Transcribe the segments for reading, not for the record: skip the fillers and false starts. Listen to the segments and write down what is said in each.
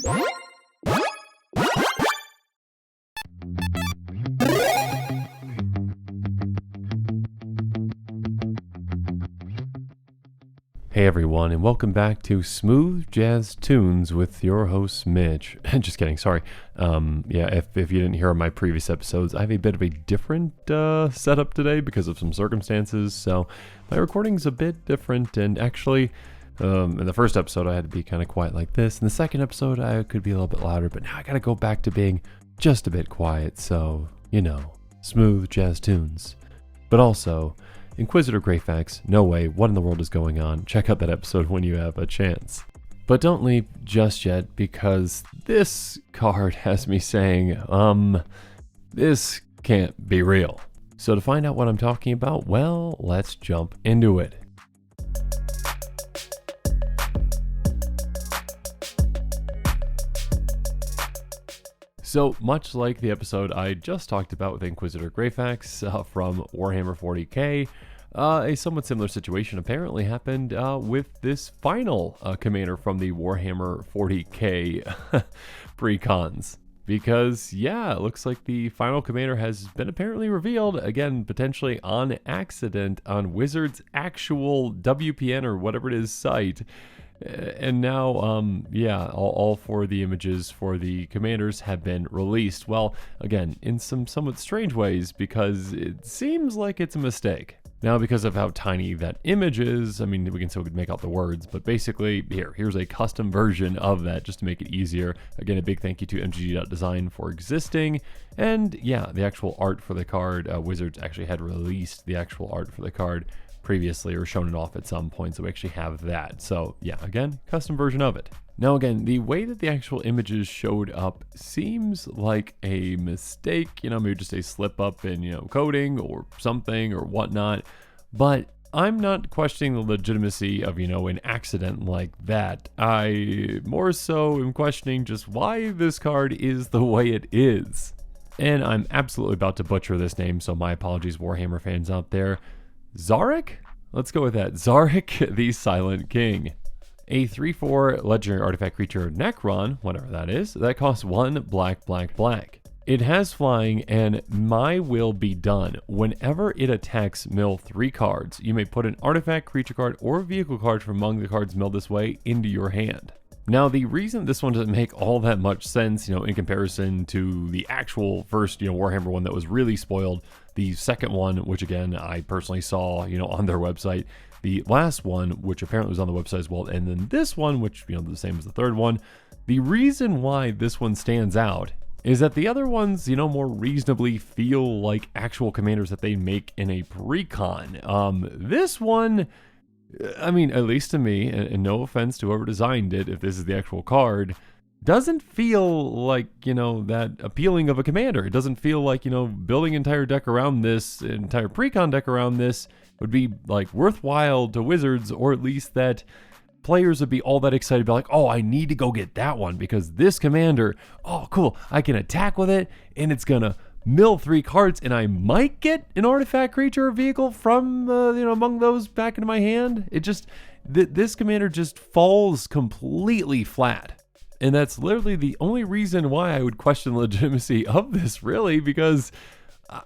Hey everyone, and welcome back to Smooth Jazz Tunes with your host Mitch. Just kidding, sorry. If you didn't hear my previous episodes, I have a bit of a different setup today because of some circumstances, so my recording's a bit different, and actually, in the first episode I had to be kind of quiet like this. In the second episode I could be a little bit louder, but now I gotta go back to being just a bit quiet, so, you know, Smooth Jazz Tunes. But also, Inquisitor Greyfax, no way, what in the world is going on? Check out that episode when you have a chance. But don't leave just yet, because this card has me saying, this can't be real. So to find out what I'm talking about, well, let's jump into it. So, much like the episode I just talked about with Inquisitor Greyfax from Warhammer 40k, a somewhat similar situation apparently happened with this final commander from the Warhammer 40k pre-cons. Because, yeah, it looks like the final commander has been apparently revealed, again, potentially on accident, on Wizards' actual WPN or whatever it is site. And now, all four of the images for the commanders have been released. Well, again, in some somewhat strange ways, because it seems like it's a mistake. Now, because of how tiny that image is, I mean, we can still make out the words, but basically, here's a custom version of that just to make it easier. Again, a big thank you to MGG.design for existing. And yeah, the actual art for the card, Wizards actually had released the actual art for the card previously, or shown it off at some point, so we actually have that. So yeah, again, custom version of it. Now again, the way that the actual images showed up seems like a mistake, maybe just a slip up in, coding or something or whatnot, but I'm not questioning the legitimacy of, an accident like that. I more so am questioning just why this card is the way it is. And I'm absolutely about to butcher this name, so my apologies, Warhammer fans out there. Szarekh? Let's go with that. Szarekh, the Silent King. A 3/4 legendary artifact creature Necron, whatever that is, that costs 1 black. It has flying, and my will be done. Whenever it attacks, mill 3 cards. You may put an artifact, creature card, or vehicle card from among the cards milled this way into your hand. Now, the reason this one doesn't make all that much sense, in comparison to the actual first, Warhammer one that was really spoiled, the second one, which again, I personally saw, on their website, the last one, which apparently was on the website as well, and then this one, which, the same as the third one. The reason why this one stands out is that the other ones, more reasonably feel like actual commanders that they make in a pre-con. This one, I mean, at least to me, and no offense to whoever designed it, if this is the actual card, doesn't feel like, that appealing of a commander. It doesn't feel like, building an entire deck around this, an entire pre-con deck around this would be, like, worthwhile to Wizards, or at least that players would be all that excited, be like, oh, I need to go get that one, because this commander, oh, cool, I can attack with it, and it's gonna mill 3 cards, and I might get an artifact, creature, or vehicle from, among those back into my hand. It just, this commander just falls completely flat. And that's literally the only reason why I would question the legitimacy of this, really, because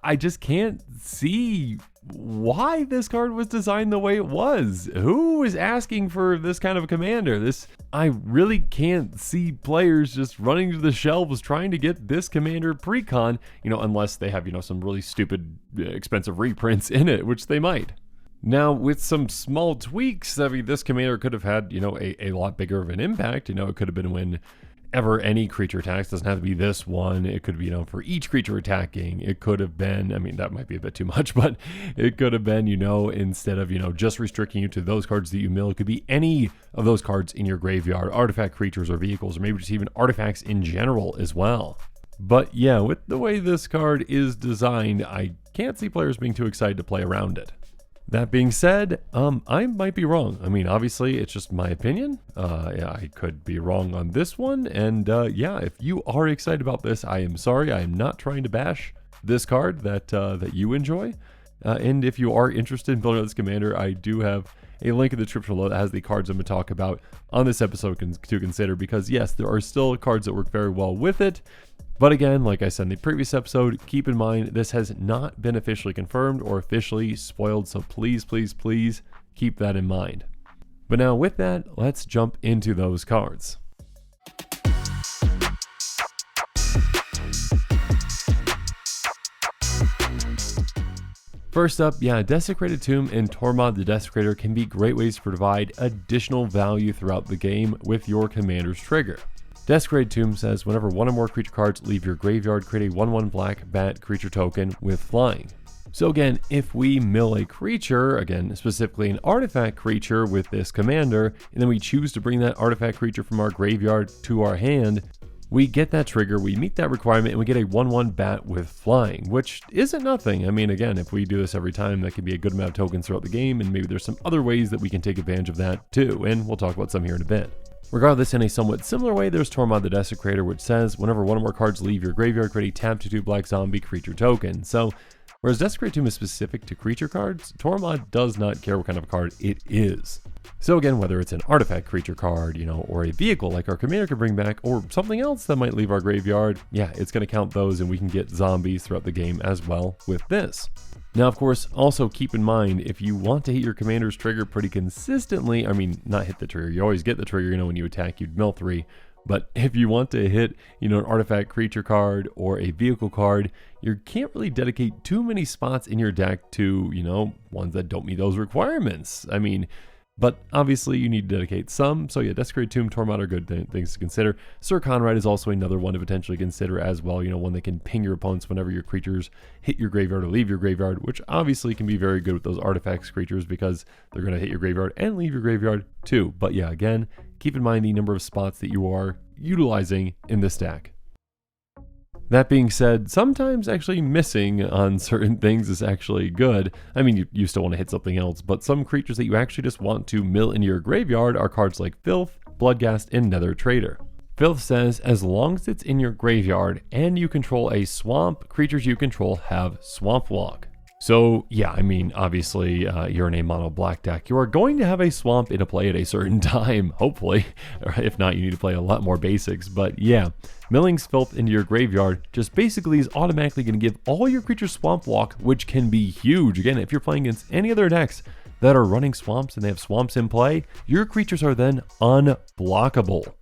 I just can't see why this card was designed the way it was. Who was asking for this kind of a commander? I really can't see players just running to the shelves trying to get this commander pre-con, unless they have, some really stupid, expensive reprints in it, which they might. Now, with some small tweaks, I mean, this commander could have had, a lot bigger of an impact. It could have been whenever any creature attacks. Doesn't have to be this one. It could be, for each creature attacking. It could have been, I mean, that might be a bit too much, but it could have been, instead of, just restricting you to those cards that you mill, it could be any of those cards in your graveyard, artifact, creatures, or vehicles, or maybe just even artifacts in general as well. But yeah, with the way this card is designed, I can't see players being too excited to play around it. That being said, I might be wrong. I mean, obviously, it's just my opinion. I could be wrong on this one. And if you are excited about this, I am sorry. I am not trying to bash this card that you enjoy. And if you are interested in building out this commander, I do have a link in the description below that has the cards I'm going to talk about on this episode to consider, because yes, there are still cards that work very well with it. But again, like I said in the previous episode, keep in mind this has not been officially confirmed or officially spoiled, so please, please, please keep that in mind. But now with that, let's jump into those cards. First up, Desecrated Tomb and Tormod the Desecrator can be great ways to provide additional value throughout the game with your commander's trigger. Desecrated Tomb says whenever one or more creature cards leave your graveyard, create a 1/1 black bat creature token with flying. So again, if we mill a creature, again specifically an artifact creature with this commander, and then we choose to bring that artifact creature from our graveyard to our hand, we get that trigger, we meet that requirement, and we get a 1/1 bat with flying, which isn't nothing. I mean, again, if we do this every time, that can be a good amount of tokens throughout the game, and maybe there's some other ways that we can take advantage of that too, and we'll talk about some here in a bit. Regardless, in a somewhat similar way, there's Tormod the Desecrator, which says whenever one or more cards leave your graveyard, create a tap to 2 black zombie creature token. So, whereas Desecrated Tomb is specific to creature cards, Tormod does not care what kind of card it is. So again, whether it's an artifact creature card, or a vehicle like our commander can bring back, or something else that might leave our graveyard, it's going to count those, and we can get zombies throughout the game as well with this. Now, of course, also keep in mind, if you want to hit your commander's trigger pretty consistently, I mean, not hit the trigger, you always get the trigger, when you attack, you'd mill 3. But if you want to hit, an artifact creature card or a vehicle card, you can't really dedicate too many spots in your deck to, ones that don't meet those requirements. I mean, but obviously you need to dedicate some. So Desecrated Tomb, Tormod are good things to consider. Sir Conrad is also another one to potentially consider as well. One that can ping your opponents whenever your creatures hit your graveyard or leave your graveyard, which obviously can be very good with those artifacts creatures because they're going to hit your graveyard and leave your graveyard too. But again, keep in mind the number of spots that you are utilizing in this deck. That being said, sometimes actually missing on certain things is actually good. I mean, you still want to hit something else, but some creatures that you actually just want to mill into your graveyard are cards like Filth, Bloodghast, and Nether Trader. Filth says, as long as it's in your graveyard and you control a swamp, creatures you control have Swamp Walk. So I mean, obviously you're in a mono black deck. You are going to have a swamp into play at a certain time, hopefully. Or if not, you need to play a lot more basics. But milling Filth into your graveyard just basically is automatically going to give all your creatures Swamp Walk, which can be huge. Again, if you're playing against any other decks that are running swamps and they have swamps in play, your creatures are then unblockable.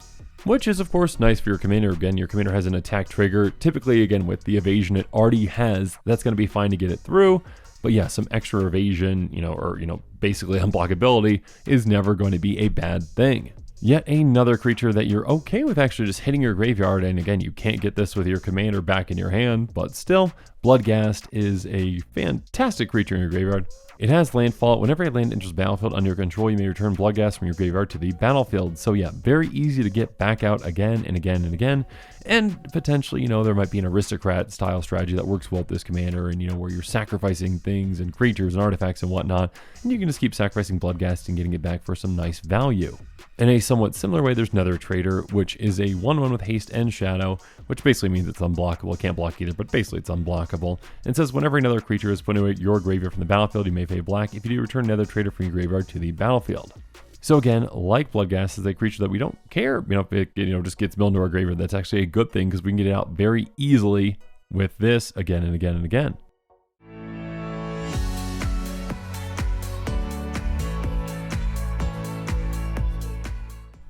Which is, of course, nice for your commander. Again, your commander has an attack trigger. Typically, again, with the evasion it already has, that's going to be fine to get it through. But some extra evasion, or basically unblockability is never going to be a bad thing. Yet another creature that you're okay with actually just hitting your graveyard, and again, you can't get this with your commander back in your hand, but still, Bloodghast is a fantastic creature in your graveyard. It has landfall. Whenever a land enters the battlefield under your control, you may return Bloodghast from your graveyard to the battlefield. So very easy to get back out again and again and again. And potentially, there might be an aristocrat style strategy that works well with this commander, and where you're sacrificing things and creatures and artifacts and whatnot, and you can just keep sacrificing Bloodghast and getting it back for some nice value. In a somewhat similar way, there's Nether Trader, which is a 1/1 with haste and shadow, which basically means it's unblockable. It can't block either, but basically it's unblockable. And says whenever another creature is put into your graveyard from the battlefield, you may pay black. If you do, return Nether Trader from your graveyard to the battlefield. So again, like Bloodghast is a creature that we don't care, if it just gets milled into our graveyard. That's actually a good thing because we can get it out very easily with this again and again and again.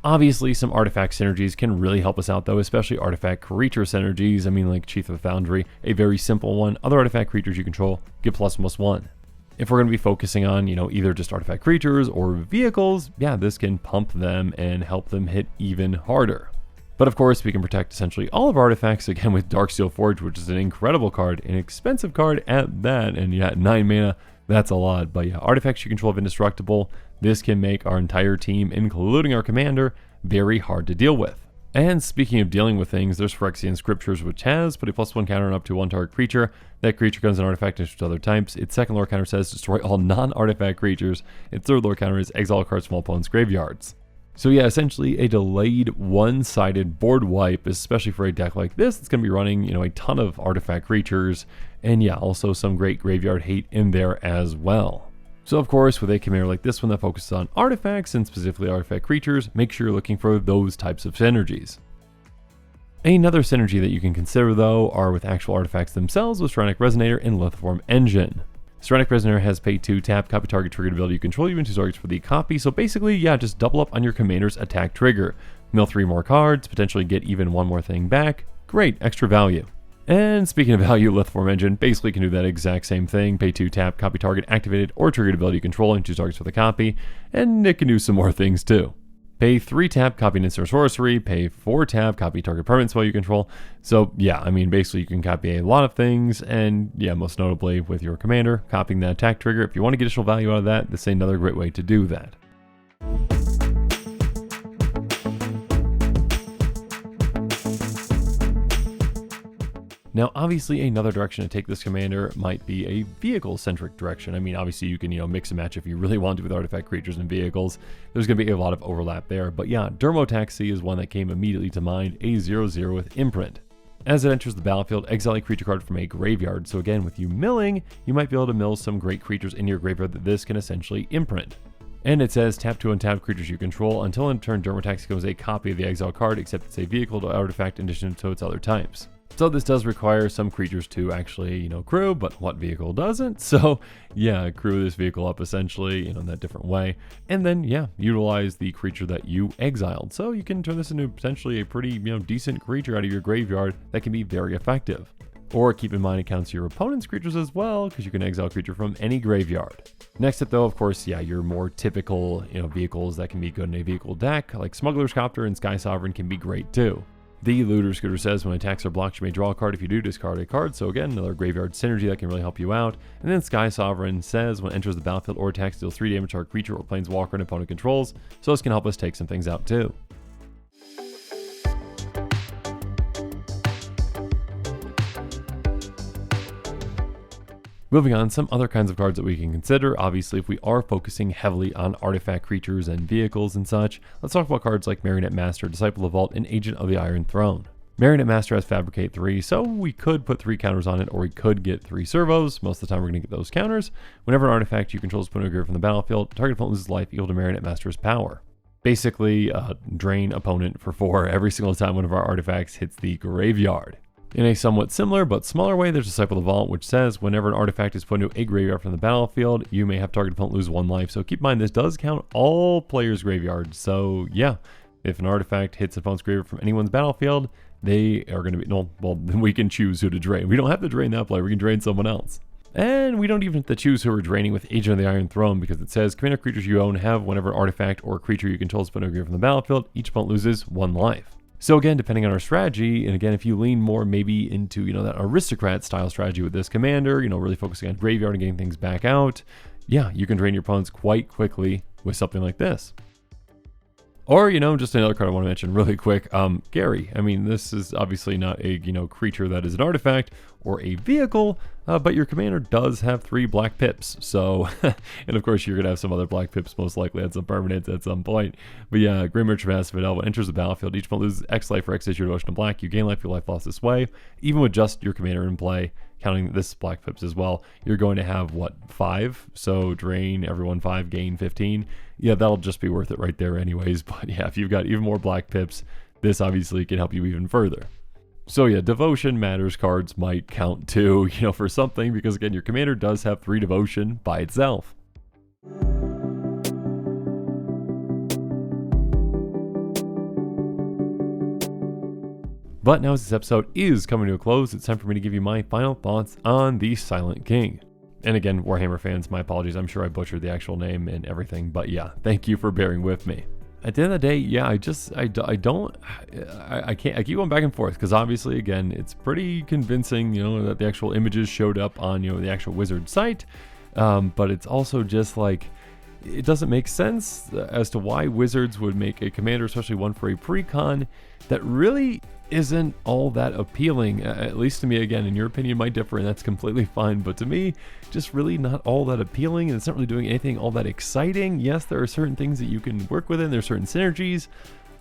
Obviously, some artifact synergies can really help us out though, especially artifact creature synergies. I mean, like Chief of the Foundry, a very simple one. Other artifact creatures you control get +1/+1. If we're going to be focusing on, either just artifact creatures or vehicles, this can pump them and help them hit even harder. But of course, we can protect essentially all of our artifacts, again, with Darksteel Forge, which is an incredible card, an expensive card at that, and 9 mana, that's a lot. But artifacts you control of indestructible. This can make our entire team, including our commander, very hard to deal with. And speaking of dealing with things, there's Phyrexian Scriptures, which has put a +1 counter on up to one target creature. That creature becomes an artifact to other types. Its second lore counter says destroy all non-artifact creatures. Its third lore counter is exile cards from all opponents' graveyards. So essentially a delayed one-sided board wipe, especially for a deck like this. It's going to be running, a ton of artifact creatures, and also some great graveyard hate in there as well. So of course, with a commander like this one that focuses on artifacts and specifically artifact creatures, make sure you're looking for those types of synergies. Another synergy that you can consider though are with actual artifacts themselves with Szarekh Resonator and Lithoform Engine. Szarekh Resonator has pay 2 tap, copy target triggered ability you control, you 2 targets for the copy, so basically, yeah, just double up on your commander's attack trigger. Mill 3 more cards, potentially get even 1 more thing back. Great, extra value. And speaking of value, Lithoform Engine basically can do that exact same thing. Pay 2 tap, copy target activated or triggered ability you control, and 2 targets for the copy, and it can do some more things too. Pay 3 tap, copy an instant or sorcery, pay 4 tap, copy target permanent spell you control. So yeah, I mean basically you can copy a lot of things, and yeah, most notably with your commander, copying that attack trigger. If you want to get additional value out of that, this is another great way to do that. Now, obviously, another direction to take this commander might be a vehicle-centric direction. I mean, obviously, you can, mix and match if you really want to with artifact creatures and vehicles. There's going to be a lot of overlap there. But yeah, Dermotaxi is one that came immediately to mind, a 0/0 with Imprint. As it enters the battlefield, exile a creature card from a graveyard. So again, with you milling, you might be able to mill some great creatures in your graveyard that this can essentially imprint. And it says, tap 2 untapped creatures you control until in turn Dermotaxi becomes a copy of the exile card, except it's a vehicle to artifact in addition to its other types. So this does require some creatures to actually, crew, but what vehicle doesn't? So yeah, crew this vehicle up essentially, in that different way. And then, yeah, utilize the creature that you exiled. So you can turn this into potentially a pretty, decent creature out of your graveyard that can be very effective. Or keep in mind it counts your opponent's creatures as well, because you can exile a creature from any graveyard. Next up though, of course, yeah, your more typical, vehicles that can be good in a vehicle deck, like Smuggler's Copter and Sky Sovereign can be great too. The Looter Scooter says when attacks are blocked, you may draw a card. If you do, discard a card. So again, another graveyard synergy that can really help you out. And then Sky Sovereign says when it enters the battlefield or attacks, deals 3 damage to our creature or planeswalker an opponent controls. So this can help us take some things out too. Moving on, some other kinds of cards that we can consider. Obviously, if we are focusing heavily on artifact creatures and vehicles and such, let's talk about cards like Marionette Master, Disciple of the Vault, and Agent of the Iron Throne. Marionette Master has Fabricate 3, so we could put 3 counters on it, or we could get 3 servos. Most of the time we're going to get those counters. Whenever an artifact you control is put in a graveyard from the battlefield, target opponent loses life equal to Marionette Master's power. Basically, drain opponent for 4 every single time one of our artifacts hits the graveyard. In a somewhat similar but smaller way, there's Disciple of the Vault, which says whenever an artifact is put into a graveyard from the battlefield, you may have target opponent lose 1 life. So keep in mind, this does count all players' graveyards. So yeah, if an artifact hits an opponent's graveyard from anyone's battlefield, they are going to be, then we can choose who to drain. We don't have to drain that player, we can drain someone else. And we don't even have to choose who we're draining with Agent of the Iron Throne, because it says commander creatures you own have whenever an artifact or creature you control is put into a graveyard from the battlefield, each opponent loses 1 life. So again, depending on our strategy, and again, if you lean more maybe into, that aristocrat style strategy with this commander, really focusing on graveyard and getting things back out, yeah, you can drain your opponents quite quickly with something like this. Or, just another card I want to mention really quick, Gary. I mean, this is obviously not a, creature that is an artifact or a vehicle, but your commander does have 3 black pips. So, and of course you're going to have some other black pips most likely at some permanents at some point. But yeah, Gray Merchant of Massive Elva enters the battlefield. Each opponent loses X life for X is your devotion to black. You gain life, your life lost this way. Even with just your commander in play, counting this black pips as well, you're going to have, 5? So drain everyone 5, gain 15. Yeah, that'll just be worth it right there anyways. But yeah, if you've got even more black pips, this obviously can help you even further. So yeah, Devotion Matters cards might count too, for something, because again, your commander does have 3 devotion by itself. But now as this episode is coming to a close, it's time for me to give you my final thoughts on the Silent King. And again, Warhammer fans, my apologies. I'm sure I butchered the actual name and everything, but yeah, thank you for bearing with me. At the end of the day, yeah, I keep going back and forth, because obviously, again, it's pretty convincing, that the actual images showed up on, the actual Wizard site. But it's also just like, it doesn't make sense as to why Wizards would make a commander, especially one for a precon, that really isn't all that appealing. At least to me. Again, in your opinion might differ, and that's completely fine, but to me, just really not all that appealing, and it's not really doing anything all that exciting. Yes, there are certain things that you can work with, and there's certain synergies,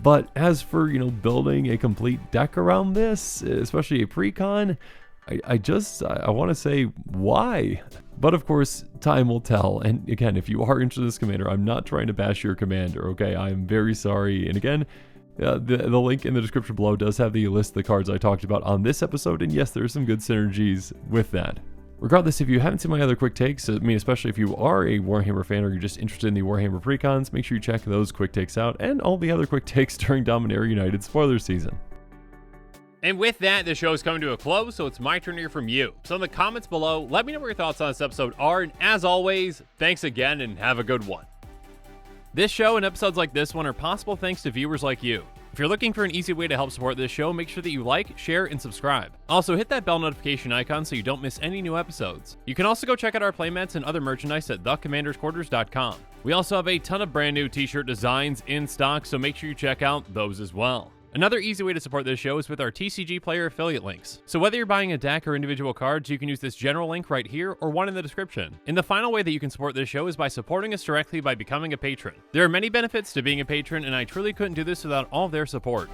but as for, building a complete deck around this, especially a precon, I want to say, why? But of course, time will tell. And again, if you are interested in this commander, I'm not trying to bash your commander, okay? I'm very sorry. And again, the link in the description below does have the list of the cards I talked about on this episode, and yes, there's some good synergies with that. Regardless, if you haven't seen my other quick takes, I mean, especially if you are a Warhammer fan or you're just interested in the Warhammer precons, make sure you check those quick takes out and all the other quick takes during Dominaria United spoiler season. And with that, the show is coming to a close, so it's my turn to hear from you. So in the comments below, let me know what your thoughts on this episode are, and as always, thanks again and have a good one. This show and episodes like this one are possible thanks to viewers like you. If you're looking for an easy way to help support this show, make sure that you like, share, and subscribe. Also, hit that bell notification icon so you don't miss any new episodes. You can also go check out our playmats and other merchandise at thecommandersquarters.com. We also have a ton of brand new t-shirt designs in stock, so make sure you check out those as well. Another easy way to support this show is with our TCG player affiliate links. So whether you're buying a deck or individual cards, you can use this general link right here or one in the description. And the final way that you can support this show is by supporting us directly by becoming a patron. There are many benefits to being a patron, and I truly couldn't do this without all of their support.